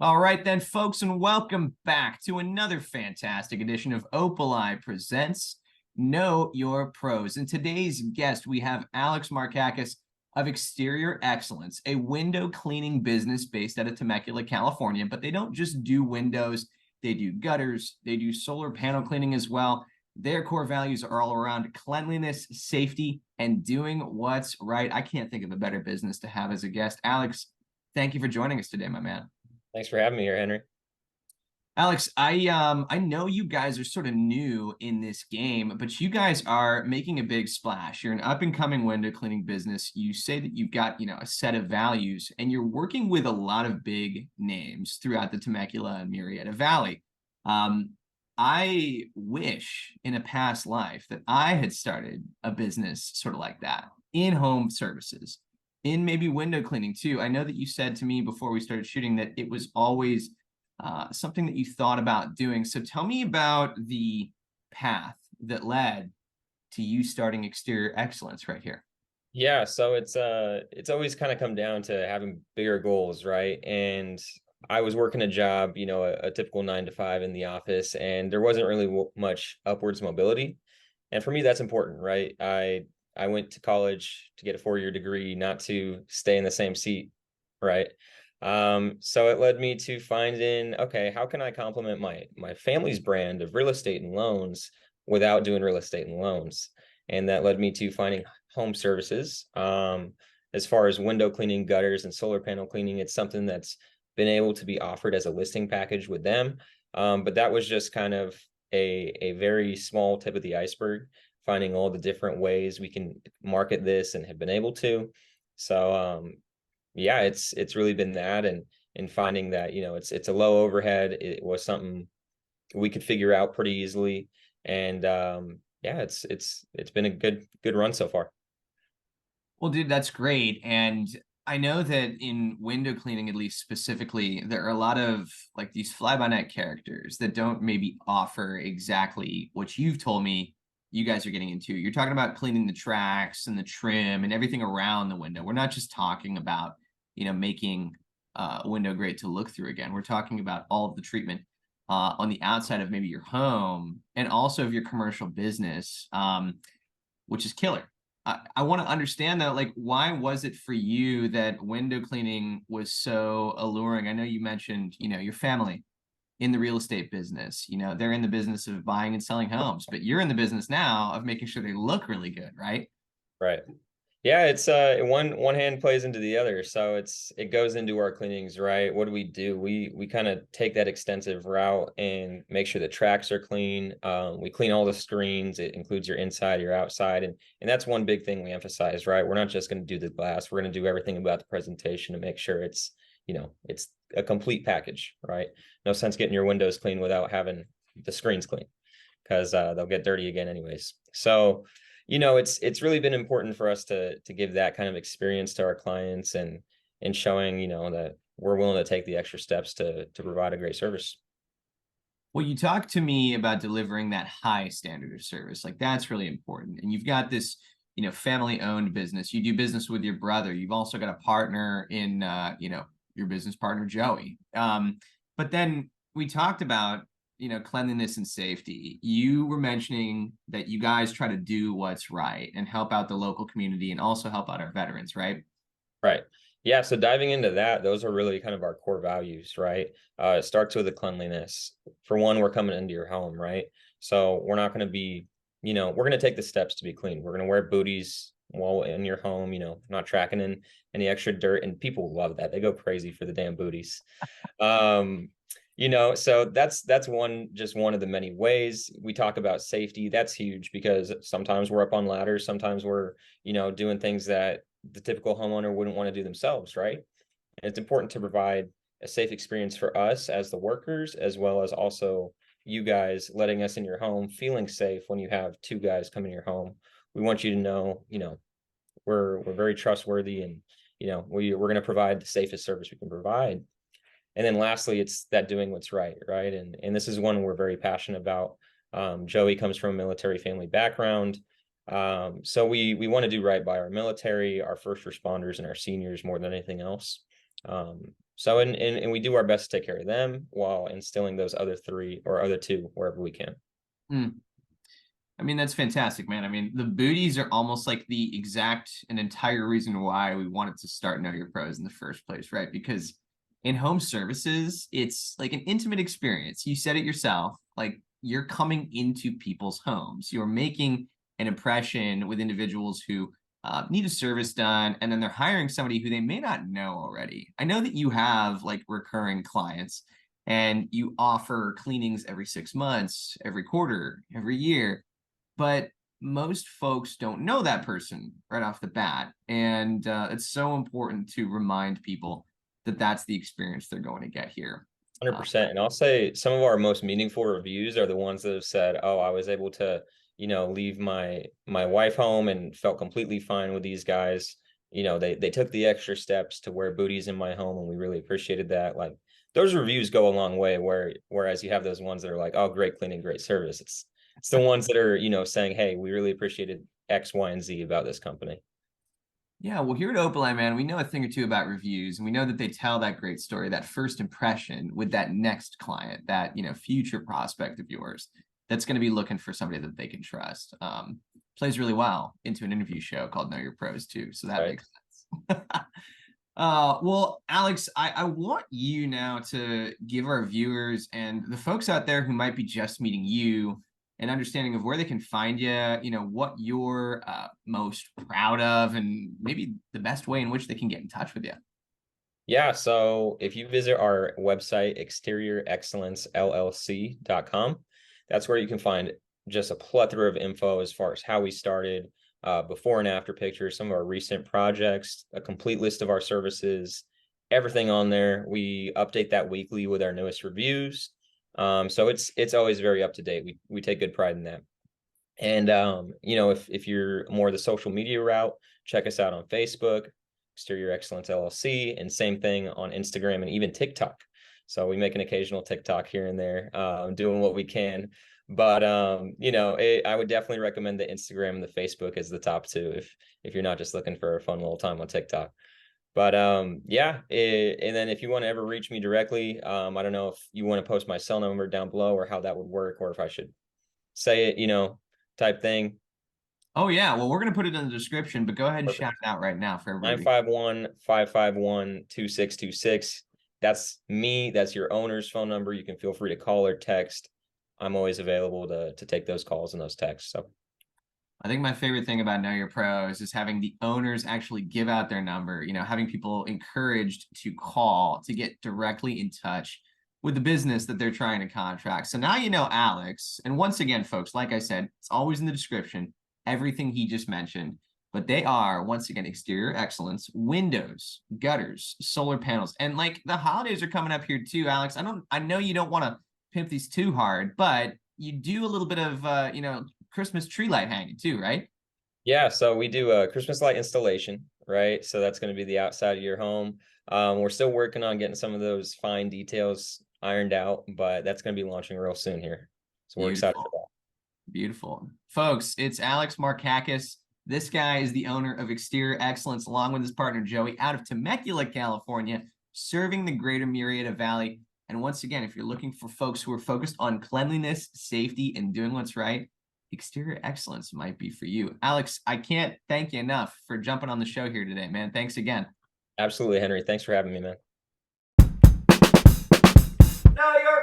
All right then, folks, and welcome back to another fantastic edition of Opali Presents Know Your Pros. In today's guest, we have Alex Markakis of Exterior Excellence, a window cleaning business based out of Temecula, California. But they don't just do windows, they do gutters, they do solar panel cleaning as well. Their core values are all around cleanliness, safety, and doing what's right. I can't think of a better business to have as a guest. Alex, thank you for joining us today, my man. Thanks for having me here, Henry. Alex, I know you guys are sort of new in this game, but you guys are making a big splash. You're an up and coming window cleaning business. You say that you've got, a set of values, and you're working with a lot of big names throughout the Temecula and Murrieta Valley. Um, I wish in a past life that I had started a business sort of like that in home services, in maybe window cleaning too. I know that you said to me before we started shooting that it was always something that you thought about doing. So tell me about the path that led to you starting Exterior Excellence right here. Yeah, so it's always kind of come down to having bigger goals, right? And I was working a job, a typical 9 to 5 in the office, and there wasn't really much upwards mobility. And for me, that's important, right? I went to college to get a 4-year degree, not to stay in the same seat, right? So it led me to finding, okay, how can I complement my family's brand of real estate and loans without doing real estate and loans? And that led me to finding home services. As far as window cleaning, gutters, and solar panel cleaning, it's something that's been able to be offered as a listing package with them. But that was just kind of a very small tip of the iceberg, finding all the different ways we can market this and have been able to. So yeah, it's really been that, and finding that, it's a low overhead. It was something we could figure out pretty easily. And yeah, it's been a good run so far. Well, dude, that's great. And I know that in window cleaning, at least specifically, there are a lot of like these fly-by-night characters that don't maybe offer exactly what you've told me you guys are getting into. You're talking about cleaning the tracks and the trim and everything around the window. We're not just talking about, making a window great to look through again. We're talking about all of the treatment on the outside of maybe your home and also of your commercial business, which is killer. I want to understand though, like, why was it for you that window cleaning was so alluring? I know you mentioned, your family in the real estate business. They're in the business of buying and selling homes, but you're in the business now of making sure they look really good, right? Right. Yeah, it's one hand plays into the other. So it goes into our cleanings, right? What do? We kind of take that extensive route and make sure the tracks are clean. We clean all the screens. It includes your inside, your outside, and that's one big thing we emphasize, right? We're not just going to do the glass. We're going to do everything about the presentation to make sure it's a complete package, right? No sense getting your windows clean without having the screens clean, because they'll get dirty again anyways. So it's really been important for us to give that kind of experience to our clients, and showing, that we're willing to take the extra steps to provide a great service. Well, you talked to me about delivering that high standard of service. Like that's really important. And you've got this, family owned business. You do business with your brother. You've also got a partner in, your business partner, Joey. But then we talked about, cleanliness and safety. You were mentioning that you guys try to do what's right and help out the local community and also help out our veterans, right? Right. Yeah. So diving into that, those are really kind of our core values, right? It starts with the cleanliness. For one, we're coming into your home, right? So we're not going to be, we're going to take the steps to be clean. We're going to wear booties while in your home, not tracking in any extra dirt. And people love that. They go crazy for the damn booties. Um, so that's one of the many ways we talk about safety. That's huge, because sometimes we're up on ladders, sometimes we're, doing things that the typical homeowner wouldn't want to do themselves, right? And it's important to provide a safe experience for us as the workers, as well as also you guys letting us in your home, feeling safe when you have two guys come in your home. We want you to know, we're very trustworthy, and we're going to provide the safest service we can provide. And then lastly, it's that doing what's right, right? And this is one we're very passionate about. Joey comes from a military family background. So we want to do right by our military, our first responders, and our seniors more than anything else. So, and we do our best to take care of them while instilling those other three or other two wherever we can. Mm. I mean, that's fantastic, man. I mean, the booties are almost like the exact and entire reason why we wanted to start Know Your Pros in the first place, right? Because in home services, it's like an intimate experience. You said it yourself, like you're coming into people's homes. You're making an impression with individuals who need a service done, and then they're hiring somebody who they may not know already. I know that you have like recurring clients and you offer cleanings every 6 months, every quarter, every year, but most folks don't know that person right off the bat. And it's so important to remind people that that's the experience they're going to get here. 100%. And I'll say some of our most meaningful reviews are the ones that have said, "Oh, I was able to, leave my wife home and felt completely fine with these guys. They took the extra steps to wear booties in my home, and we really appreciated that." Like those reviews go a long way. Whereas you have those ones that are like, "Oh, great cleaning, great service." It's the ones that are, saying, "Hey, we really appreciated X, Y, and Z about this company." Yeah, well, here at Opaline, man, we know a thing or two about reviews, and we know that they tell that great story, that first impression with that next client, that future prospect of yours that's going to be looking for somebody that they can trust. Plays really well into an interview show called Know Your Pros too, so that Right. makes sense. Well, Alex, I want you now to give our viewers and the folks out there who might be just meeting you an understanding of where they can find you, what you're most proud of, and maybe the best way in which they can get in touch with you. Yeah, so if you visit our website, exteriorexcellencellc.com, that's where you can find just a plethora of info as far as how we started, before and after pictures, some of our recent projects, a complete list of our services, everything on there. We update that weekly with our newest reviews. So it's always very up to date. We take good pride in that. And if you're more the social media route, check us out on Facebook, Exterior Excellence LLC, and same thing on Instagram and even TikTok. So we make an occasional TikTok here and there, doing what we can. But I would definitely recommend the Instagram and the Facebook as the top two if you're not just looking for a fun little time on TikTok. But yeah, and then if you want to ever reach me directly, I don't know if you want to post my cell number down below or how that would work, or if I should say it, type thing. Oh yeah, well we're gonna put it in the description, but go ahead and Perfect. shout it out right now for everybody. 951-551-2626. That's me. That's your owner's phone number. You can feel free to call or text. I'm always available to take those calls and those texts. So I think my favorite thing about Know Your Pros is having the owners actually give out their number, having people encouraged to call to get directly in touch with the business that they're trying to contract. So now you know Alex. And once again, folks, like I said, it's always in the description, everything he just mentioned. But they are, once again, exterior excellence, windows, gutters, solar panels. And like the holidays are coming up here too, Alex. I know you don't want to pimp these too hard, but you do a little bit of Christmas tree light hanging too, right? yeah, so we do a Christmas light installation, right? So that's going to be the outside of your home. We're still working on getting some of those fine details ironed out, but that's going to be launching real soon here. So we're excited for Beautiful. that. Beautiful. Folks, it's Alex Markakis. This guy is the owner of Exterior Excellence, along with his partner Joey, out of Temecula, California, serving the greater Murrieta Valley. And once again, if you're looking for folks who are focused on cleanliness, safety, and doing what's right, Exterior Excellence might be for you. Alex, I can't thank you enough for jumping on the show here today, man. Thanks again. Absolutely, Henry. Thanks for having me, man. Now you're